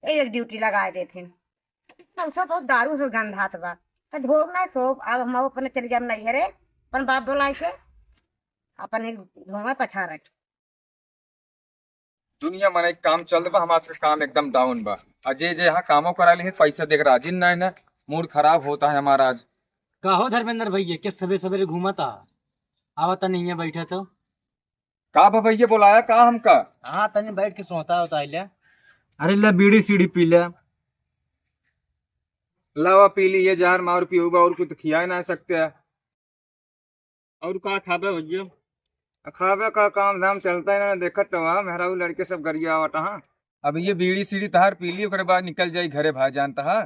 एक ड्यूटी लगाए देथे। हमसे तो दारू से गंधात बा। धोब ना सोप अब हम अपने चल गया नहीं हरे अपन बाप बोलाए के अपन एक धोवा पछा रख। दुनिया मन एक काम चल बा, हमारा से काम एकदम डाउन बा। अजय जे यहाँ कामों करा ली पैसा देख राजी नहीं ना, मूड खराब होता है हमारा आज। कहो धर्मेंद्र भैया के सवेरे सवेरे घूमता आवता नहीं है बैठे तो। का भैया बुलाया का हमका? हाँ तने बैठ के सोता होता है ले। अरे ले बीड़ी सीढ़ी पी ले, लावा पी ली, ये जहर मार पियोगा और कुछ खिया ना सकते है। और का खाबे भैया? खावे का काम धाम चलता है ना, देखत तो वहाँ मेहरा लड़के सब गरिया आवता। हाँ अब ये बीड़ी सीढ़ी तहार पी ली, ओकरे बाद निकल जाई घरे भाई जानता है।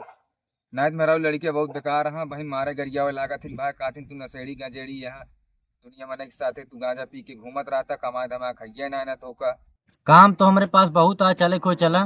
नहीं तो मेरा लड़के बहुत बेकार हाँ बहन मारे गरिया लागत थी भाई काथिन तू नशेड़ी गजेड़ी यहाँ दुनिया मन के साथे तू गांजा पी के घूमत रहता, कमाए धमा खाइए ना तो का काम तो हमारे पास बहुत आ, चले को चला।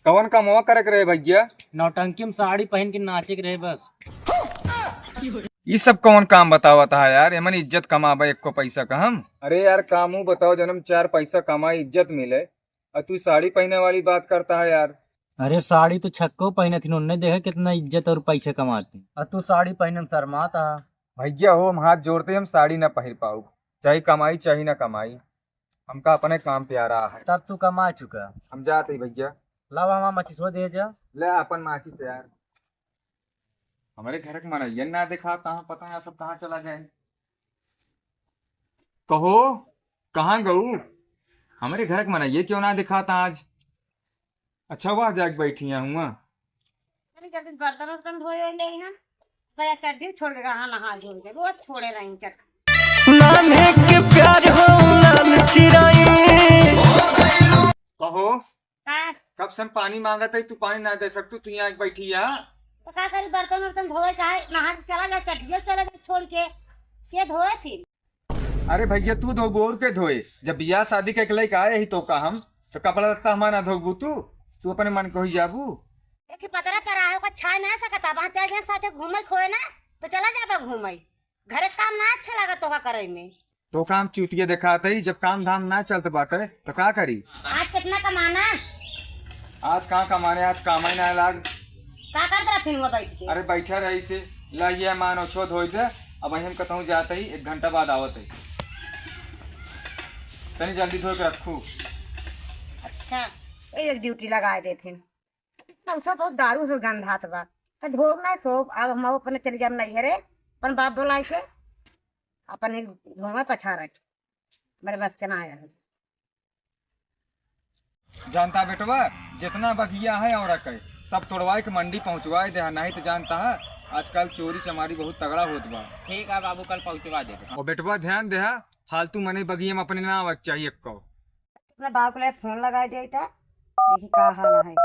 कवन का मुआ करे रहे भैया? नौटंकी में साड़ी पहन के नाचे के रहे बस। ये सब कौन काम बतावता है यार? एमन इज्जत कमाबे एक को पैसा का हम? अरे यार कामू बताओ जन्म चार पैसा कमाई इज्जत मिले और तू साड़ी पहने वाली बात करता है यार। अरे साड़ी तो छक्को पहने थी, उन्होंने देखा कितना इज्जत और पैसे कमाते और तू साड़ी पहने में शर्माता। भैया हो हम हाथ जोड़ते हम साड़ी ना पहन पाऊ, चाहे कमाई चाहे ना कमाई, हमका अपने काम पे आ रहा है। तब तू कमा चुका। हम जाते ही भैया। लावा हमारा मछली दे जा। ले अपन माची से यार, हमारे घर के मनैया ना देखा कहाँ पता है सब कहाँ चला जाए। कहो कहाँ गऊ? हमारे घर के मनैया क्यों ना दिखा था आज? अच्छा वह जाके बैठी हुआ। जल्दी बर्तन वर्तन धोए ले हैं भैया चड्डी छोड़ के कहाँ नहा धोल के रोज छोड़े रही चट। नाने के प्यार हो नान चिराई। कहो का कब से हम पानी मांगा था, तू पानी ना दे सकतू, तू यहाँ बैठी है। तो का करी बर्तन वर्तन धोए चाहे नहा के चला जा चड्डी चला जा छोड़ के धोए फिर। अरे भैया तू धो गोर के धोए, जब बियाह शादी के लेके आए ही तो का हम तो कपड़ा लत्ता हमारा धोबू तू अपने मन को ही जाबू। एक पतरा पर आयो का छाय ना सकता पांच चार जन साथे घूमे खोए ना तो चला जाबे घूमे। घरे काम ना अच्छा लगा तो का करे में तो काम चूतिया दिखाते ही, जब काम धाम ना चलते बाटे तो का करी? आज कितना कमाना आज कहाँ कमाने, आज कामाई ना लाग। का कर रहा फिर वो बैठ के। अरे बैठा रही से ला ये मानो छो धोई दे, अब हम कहूँ जाते ही 1 घंटा बाद आवत है, तनी जल्दी धो के रखू। अच्छा एक ड्यूटी लगाए देथे। हमसे तो दारू से गंधात बा। धोब ना सोप अब हम अपने चल गया नहीं हरे अपन बाप बोलाए के अपन एक धोवा पछा रख। मेरे बस के ना आया है। जानता बेटवा जितना बगिया है और कहे सब तोड़वाए के मंडी पहुंचवाए दे, नहीं तो जानता है आजकल चोरी चमारी बहुत तगड़ा होत बा। ठीक है बाबू कल पहुँचवा दे। और बेटवा ध्यान दे फालतू मने बगिया में अपने ना आवक चाहिए को। अपने बाप को ले फोन लगाए दे देखी का हाल है।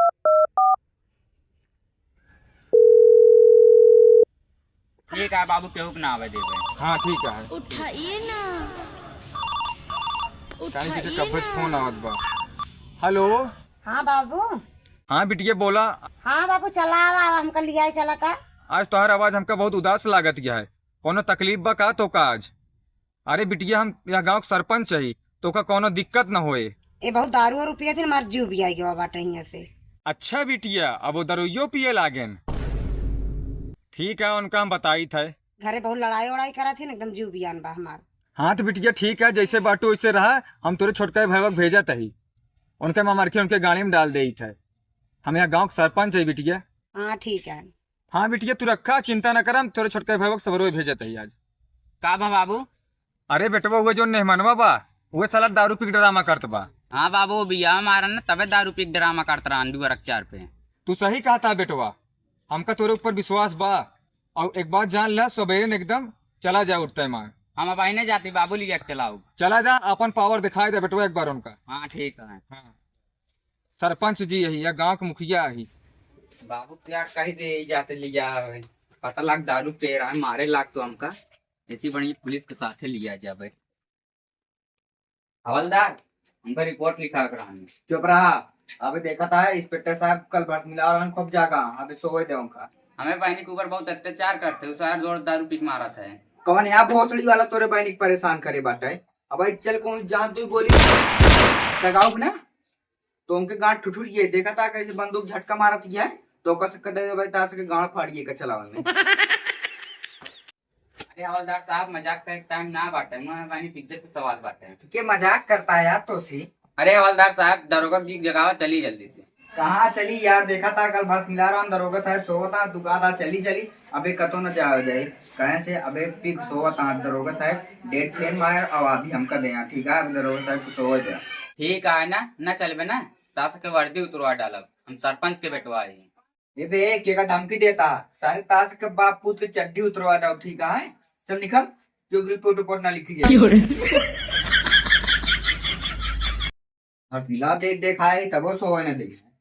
ठीक है बाबू केहू ना आवे देवे। हाँ ठीक है, उठाइए ना, काहे से उठाइए कफस ना। फोन आवत बा। हेलो हाँ बाबू। हाँ बिटिया बोला। हाँ बाबू चला आवा हमका लिया चला का। आज तोहर आवाज हमका बहुत उदास लागत गया है, कोनो तकलीफ बा का तो का आज? अरे बिटिया हम यह गांव के सरपंच है, तो का कोनो दिक्कत न होए। ये बहुत दारू और रुपया थी मार जीव भी आई गया बाटा यहाँ से। अच्छा बिटिया अब वो दरुइयो पिए लागेन? ठीक है उनका हम बताई थे। घरे बहुत लड़ाई वड़ाई करा थी ना एकदम जीव बियान बा हमार। हाँ तो बिटिया ठीक है, जैसे बाटू वैसे रहा, हम तोरे छोटका भैया भेजा ही उनके मामर के उनके गाड़ी में डाल दे थे। हम यहाँ गाँव के सरपंच है बिटिया। हाँ ठीक है। हाँ बिटिया तू रखा चिंता न कर, हम तोरे छोटका भैया सवरो भेजत ही आज। का बा बाबू? अरे बेटवा हुए जो नेहमनवा बा वो साला दारू पी के ड्रामा करत बा। हाँ बाबू बिया मारा ना तबे दारू पी के ड्रामा करता रहा अंडू अचार पे। तू सही कहा था बेटवा, हमका तोरे ऊपर विश्वास बा। और एक बात जान ला, सवेरे न एकदम चला जा उठते माँ। हम अब नहीं जाती बाबू लिया के चलाओ। चला जा अपन पावर दिखाई दे बेटवा एक बार उनका। हाँ ठीक है। हाँ सरपंच जी यही या गांव के मुखिया ही। बाबू क्या कही दे जाते लिया पता लाग दारू पे रहा है मारे लाग तो हमका ऐसी बड़ी पुलिस के साथ लिया जाए। हवलदार हमका रिपोर्ट लिखा कर चुप रहा। अबे देखा था इंस्पेक्टर साहब कल भट मिला और खूब जागा अबे सोए दे उनका। हमें बहनी के ऊपर बहुत अत्याचार करते उस जोर दारू पी के मारा था। कौन यहाँ भोसड़ी वाला तोरे बहनी के परेशान करे बाटे। अब चल कौन जहाँ तू बोली लगाओ ना तो उनके गांठ ठुठुर गए, देखा था कैसे बंदूक झटका मारा है, तो कस दे भाई ताश के गांठ फाड़ गए चलावन में। अरे हवलदार साहब मजाक का एक टाइम ना बाटे, मैं वानी इज्जत पे सवाल बाटे। के मजाक करता है यार तो सी। अरे हवलदार साहब दरोगा की जगह चली जल्दी से। कहाँ चली यार, देखा था कल बात मिला रहा हूँ, दरोगा साहब सोवता दुका था, चली चली अबे कतो न जाए कहे से अबे पिक सोवता दरोगा साहब डेट प्लेन मार आवादी हमका दे, ठीक है अभी दरोगा साहब को सोव दे। ठीक है ना, न चलबे ना, सास के वर्दी उतरवा डालब, हम सरपंच के बेटवा है। ये बे के का धमकी देता, सारे ताश के बाप पूत के चड्डी उतरवा दो, ठीक है चल निकल, जो रिपोर्ट रिपोर्ट ना लिखी जाए। और पिला देख देख आए तब वो सोए न देखे।